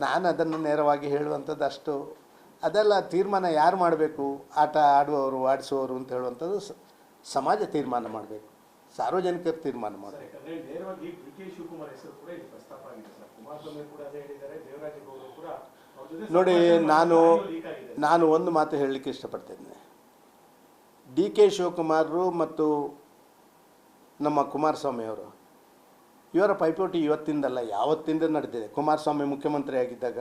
ನಾನು ಅದನ್ನು ನೇರವಾಗಿ ಹೇಳುವಂಥದ್ದು ಅಷ್ಟು ಅದೆಲ್ಲ ತೀರ್ಮಾನ ಯಾರು ಮಾಡಬೇಕು, ಆಟ ಆಡುವವರು ಆಡಿಸುವವರು ಅಂತ ಹೇಳುವಂಥದ್ದು ಸಮಾಜ ತೀರ್ಮಾನ ಮಾಡಬೇಕು, ಸಾರ್ವಜನಿಕರು ತೀರ್ಮಾನ ಮಾಡಬೇಕು. ನೋಡಿ, ನಾನು ಒಂದು ಮಾತು ಹೇಳಲಿಕ್ಕೆ ಇಷ್ಟಪಡ್ತೇನೆ. ಡಿ ಕೆ ಶಿವಕುಮಾರರು ಮತ್ತು ನಮ್ಮ ಕುಮಾರಸ್ವಾಮಿ ಅವರು ಇವರ ಪೈಪೋಟಿ ಇವತ್ತಿಂದಲ್ಲ, ಯಾವತ್ತಿಂದ ನಡೆದಿದೆ. ಕುಮಾರಸ್ವಾಮಿ ಮುಖ್ಯಮಂತ್ರಿ ಆಗಿದ್ದಾಗ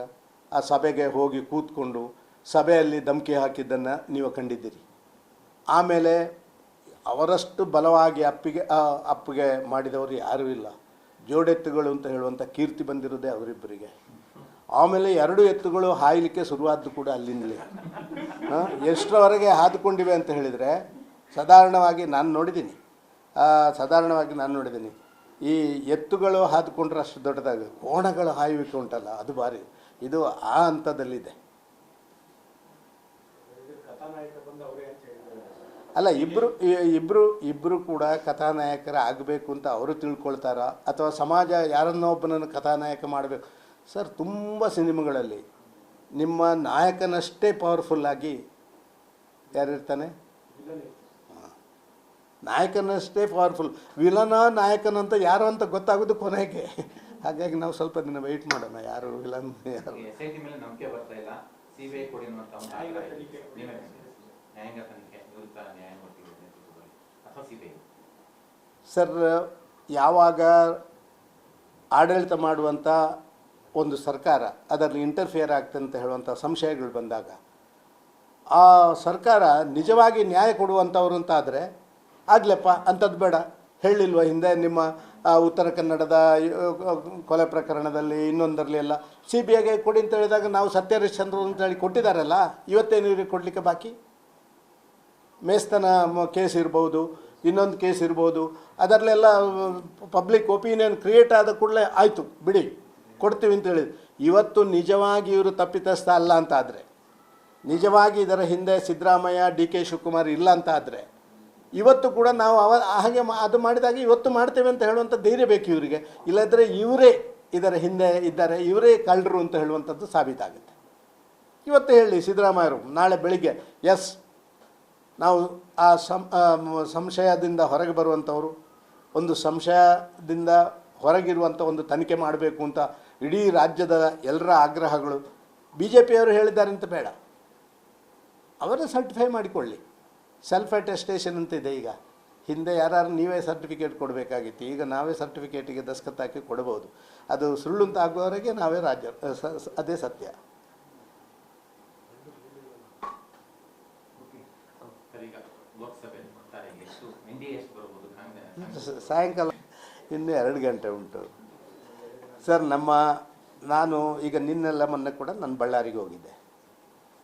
ಆ ಸಭೆಗೆ ಹೋಗಿ ಕೂತ್ಕೊಂಡು ಸಭೆಯಲ್ಲಿ ಧಮಕಿ ಹಾಕಿದ್ದನ್ನು ನೀವು ಕಂಡಿದ್ದೀರಿ. ಆಮೇಲೆ ಅವರಷ್ಟು ಬಲವಾಗಿ ಅಪ್ಪಿಗೆ ಮಾಡಿದವರು ಯಾರೂ ಇಲ್ಲ. ಜೋಡೆತ್ತುಗಳು ಅಂತ ಹೇಳುವಂಥ ಕೀರ್ತಿ ಬಂದಿರೋದೇ ಅವರಿಬ್ಬರಿಗೆ. ಆಮೇಲೆ 2 ಎತ್ತುಗಳು ಹಾಯಲಿಕ್ಕೆ ಶುರುವಾದ್ದು ಕೂಡ ಅಲ್ಲಿಂದಲೇ. ಎಷ್ಟರವರೆಗೆ ಹಾದುಕೊಂಡಿವೆ ಅಂತ ಹೇಳಿದರೆ ಸಾಧಾರಣವಾಗಿ ನಾನು ನೋಡಿದ್ದೀನಿ. ಈ ಎತ್ತುಗಳು ಹಾದುಕೊಂಡ್ರೆ ಅಷ್ಟು ದೊಡ್ಡದಾಗಿ ಕೋಣಗಳು ಹಾಯುವಿಕೆ ಉಂಟಲ್ಲ, ಅದು ಭಾರಿ. ಇದು ಆ ಹಂತದಲ್ಲಿದೆ. ಅಲ್ಲ, ಇಬ್ಬರು ಕೂಡ ಕಥಾನಾಯಕರ ಆಗಬೇಕು ಅಂತ ಅವರು ತಿಳ್ಕೊಳ್ತಾರ, ಅಥವಾ ಸಮಾಜ ಯಾರನ್ನೊಬ್ಬನನ್ನು ಕಥಾನಾಯಕ ಮಾಡಬೇಕು? ಸರ್, ತುಂಬ ಸಿನಿಮಾಗಳಲ್ಲಿ ನಿಮ್ಮ ನಾಯಕನಷ್ಟೇ ಪವರ್ಫುಲ್ಲಾಗಿ ಯಾರಿರ್ತಾನೆ? ನಾಯಕನಷ್ಟೇ ಪವರ್ಫುಲ್, ವಿಲನ ನಾಯಕನಂತ ಯಾರು ಅಂತ ಗೊತ್ತಾಗೋದು ಕೊನೆಗೆ. ಹಾಗಾಗಿ ನಾವು ಸ್ವಲ್ಪ ದಿನ ವೆಯ್ಟ್ ಮಾಡೋಣ, ಯಾರು ವಿಲನ್ ಯಾರು. ಸರ್, ಯಾವಾಗ ಆಡಳಿತ ಮಾಡುವಂಥ ಒಂದು ಸರ್ಕಾರ ಅದರಲ್ಲಿ ಇಂಟರ್ಫಿಯರ್ ಆಗ್ತದೆ ಅಂತ ಹೇಳುವಂಥ ಸಂಶಯಗಳು ಬಂದಾಗ ಆ ಸರ್ಕಾರ ನಿಜವಾಗಿ ನ್ಯಾಯ ಕೊಡುವಂಥವ್ರು ಅಂತ ಆದರೆ ಆಗಲಪ್ಪ, ಅಂಥದ್ದು ಬೇಡ. ಹೇಳಿಲ್ವ ಹಿಂದೆ ನಿಮ್ಮ ಉತ್ತರ ಕನ್ನಡದ ಕೊಲೆ ಪ್ರಕರಣದಲ್ಲಿ ಇನ್ನೊಂದರಲ್ಲಿ ಎಲ್ಲ CBIಗೆ ಕೊಡಿ ಅಂತ ಹೇಳಿದಾಗ ನಾವು ಸತ್ಯಹರಿಶ್ಚಂದ್ರ ಅಂತೇಳಿ ಕೊಟ್ಟಿದ್ದಾರಲ್ಲ, ಇವತ್ತೇನು ಇವ್ರಿಗೆ ಕೊಡಲಿಕ್ಕೆ ಬಾಕಿ? ಮೇಸ್ತನ ಕೇಸ್ ಇರ್ಬೋದು, ಇನ್ನೊಂದು ಕೇಸ್ ಇರ್ಬೋದು, ಅದರಲ್ಲೆಲ್ಲ ಪಬ್ಲಿಕ್ ಒಪಿನಿಯನ್ ಕ್ರಿಯೇಟ್ ಆದ ಕೂಡಲೇ ಆಯಿತು ಬಿಡಿ ಕೊಡ್ತೀವಿ ಅಂತ ಹೇಳಿದ್ರು. ಇವತ್ತು ನಿಜವಾಗಿ ಇವರು ತಪ್ಪಿತಸ್ಥ ಅಲ್ಲ ಅಂತ ಆದರೆ, ನಿಜವಾಗಿ ಇದರ ಹಿಂದೆ ಸಿದ್ದರಾಮಯ್ಯ ಡಿ ಕೆ ಶಿವಕುಮಾರ್ ಇಲ್ಲ ಅಂತ ಆದರೆ, ಇವತ್ತು ಕೂಡ ನಾವು ಹಾಗೆ ಅದು ಮಾಡಿದಾಗ ಇವತ್ತು ಮಾಡ್ತೇವೆ ಅಂತ ಹೇಳುವಂಥ ಧೈರ್ಯ ಬೇಕು ಇವರಿಗೆ. ಇಲ್ಲದ್ರೆ ಇವರೇ ಇದರ ಹಿಂದೆ ಇದ್ದಾರೆ, ಇವರೇ ಕಳ್ಳರು ಅಂತ ಹೇಳುವಂಥದ್ದು ಸಾಬೀತಾಗುತ್ತೆ. ಇವತ್ತು ಹೇಳಿ ಸಿದ್ದರಾಮಯ್ಯರು ನಾಳೆ ಬೆಳಿಗ್ಗೆ ಎಸ್ ನಾವು ಆ ಸಂಶಯದಿಂದ ಹೊರಗೆ ಬರುವಂಥವರು, ಒಂದು ಸಂಶಯದಿಂದ ಹೊರಗಿರುವಂಥ ಒಂದು ತನಿಖೆ ಮಾಡಬೇಕು ಅಂತ ಇಡೀ ರಾಜ್ಯದ ಎಲ್ಲರ ಆಗ್ರಹಗಳು BJP ಅವರು ಹೇಳಿದ್ದಾರೆ ಅಂತ ಬೇಡ, ಅವರೇ ಸರ್ಟಿಫೈ ಮಾಡಿಕೊಳ್ಳಿ. ಸೆಲ್ಫ್ ಅಟೆಸ್ಟೇಷನ್ ಅಂತ ಇದೆ ಈಗ. ಹಿಂದೆ ಯಾರು ನೀವೇ ಸರ್ಟಿಫಿಕೇಟ್ ಕೊಡಬೇಕಾಗಿತ್ತು, ಈಗ ನಾವೇ ಸರ್ಟಿಫಿಕೇಟಿಗೆ ದಸ್ಕತ್ ಹಾಕಿ ಕೊಡಬಹುದು. ಅದು ಸುಳ್ಳು ಅಂತ ಆಗುವವರೆಗೆ ನಾವೇ ರಾಜ್ಯ, ಅದೇ ಸತ್ಯ. ಸಾಯಂಕಾಲ ಇನ್ನೂ 2 ಗಂಟೆ ಉಂಟು ಸರ್. ನಾನು ಈಗ ನಿನ್ನೆಲ್ಲ ಮೊನ್ನೆ ಕೂಡ ನಾನು ಬಳ್ಳಾರಿಗೆ ಹೋಗಿದ್ದೆ.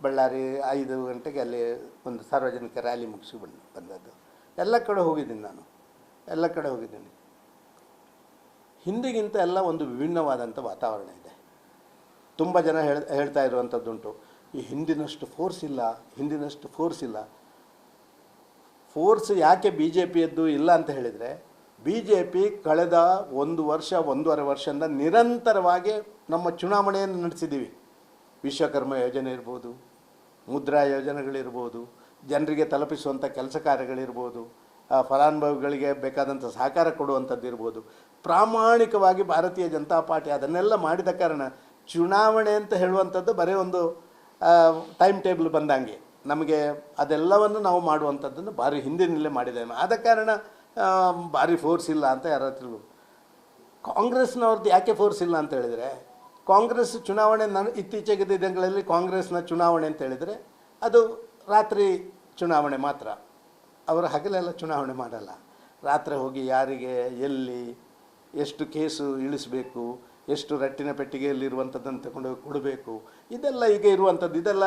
ಬಳ್ಳಾರಿ 5 ಗಂಟೆಗೆ ಅಲ್ಲಿ ಒಂದು ಸಾರ್ವಜನಿಕ ರ್ಯಾಲಿ ಮುಗಿಸಿ ಬಂದದ್ದು. ಎಲ್ಲ ಕಡೆ ಹೋಗಿದ್ದೀನಿ ನಾನು, ಎಲ್ಲ ಕಡೆ ಹೋಗಿದ್ದೀನಿ. ಹಿಂದಿಗಿಂತ ಎಲ್ಲ ಒಂದು ವಿಭಿನ್ನವಾದಂಥ ವಾತಾವರಣ ಇದೆ. ತುಂಬ ಜನ ಹೇಳ್ತಾ ಇರುವಂಥದ್ದುಂಟು, ಈ ಹಿಂದಿನಷ್ಟು ಫೋರ್ಸ್ ಇಲ್ಲ. ಫೋರ್ಸ್ ಯಾಕೆ BJPಯದ್ದು ಇಲ್ಲ ಅಂತ ಹೇಳಿದರೆ, BJP ಕಳೆದ 1 ವರ್ಷ 1.5 ವರ್ಷದಿಂದ ನಿರಂತರವಾಗಿ ನಮ್ಮ ಚುನಾವಣೆಯನ್ನು ನಡೆಸಿದ್ದೀವಿ. ವಿಶ್ವಕರ್ಮ ಯೋಜನೆ ಇರ್ಬೋದು, ಮುದ್ರಾ ಯೋಜನೆಗಳಿರ್ಬೋದು, ಜನರಿಗೆ ತಲುಪಿಸುವಂಥ ಕೆಲಸ ಕಾರ್ಯಗಳಿರ್ಬೋದು, ಫಲಾನುಭವಿಗಳಿಗೆ ಬೇಕಾದಂಥ ಸಹಕಾರ ಕೊಡುವಂಥದ್ದು ಇರ್ಬೋದು. ಪ್ರಾಮಾಣಿಕವಾಗಿ ಭಾರತೀಯ ಜನತಾ ಪಾರ್ಟಿ ಅದನ್ನೆಲ್ಲ ಮಾಡಿದ ಕಾರಣ ಚುನಾವಣೆ ಅಂತ ಹೇಳುವಂಥದ್ದು ಬರೀ ಒಂದು ಟೈಮ್ ಟೇಬಲ್ ಬಂದಂಗೆ ನಮಗೆ ಅದೆಲ್ಲವನ್ನು ನಾವು ಮಾಡುವಂಥದ್ದನ್ನು ಭಾರಿ ಹಿಂದಿನಲ್ಲೇ ಮಾಡಿದ್ದೇವೆ. ಆದ ಕಾರಣ ಭಾರಿ ಫೋರ್ಸ್ ಇಲ್ಲ ಅಂತ ಯಾರಾದ್ರೂ. ಕಾಂಗ್ರೆಸ್ನವ್ರದ್ದು ಯಾಕೆ ಫೋರ್ಸ್ ಇಲ್ಲ ಅಂತ ಹೇಳಿದರೆ, ಕಾಂಗ್ರೆಸ್ ಚುನಾವಣೆ ಇತ್ತೀಚೆಗೆ ದಿನಗಳಲ್ಲಿ ಕಾಂಗ್ರೆಸ್ನ ಚುನಾವಣೆ ಅಂತ ಹೇಳಿದರೆ ಅದು ರಾತ್ರಿ ಚುನಾವಣೆ ಮಾತ್ರ. ಅವರು ಹಗಲೆಲ್ಲ ಚುನಾವಣೆ ಮಾಡಲ್ಲ. ರಾತ್ರಿ ಹೋಗಿ ಯಾರಿಗೆ ಎಲ್ಲಿ ಎಷ್ಟು ಕೇಸು ಇಳಿಸಬೇಕು, ಎಷ್ಟು ರಟ್ಟಿನ ಪೆಟ್ಟಿಗೆಯಲ್ಲಿರುವಂಥದ್ದನ್ನು ತಗೊಂಡೋಗಿ ಕೊಡಬೇಕು, ಇದೆಲ್ಲ ಈಗ ಇರುವಂಥದ್ದು. ಇದೆಲ್ಲ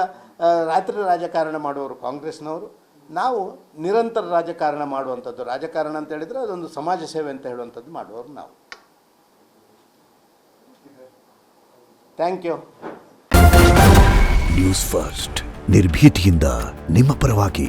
ರಾತ್ರಿ ರಾಜಕಾರಣ ಮಾಡುವವರು ಕಾಂಗ್ರೆಸ್ನವರು. ನಾವು ನಿರಂತರ ರಾಜಕಾರಣ ಮಾಡುವಂಥದ್ದು. ರಾಜಕಾರಣ ಅಂತ ಹೇಳಿದರೆ ಅದೊಂದು ಸಮಾಜ ಸೇವೆ ಅಂತ ಹೇಳುವಂಥದ್ದು ಮಾಡುವವರು ನಾವು. Thank you. ನ್ಯೂಸ್ ಫಸ್ಟ್, ನಿರ್ಭೀತಿಯಿಂದ ನಿಮ್ಮ ಪರವಾಗಿ.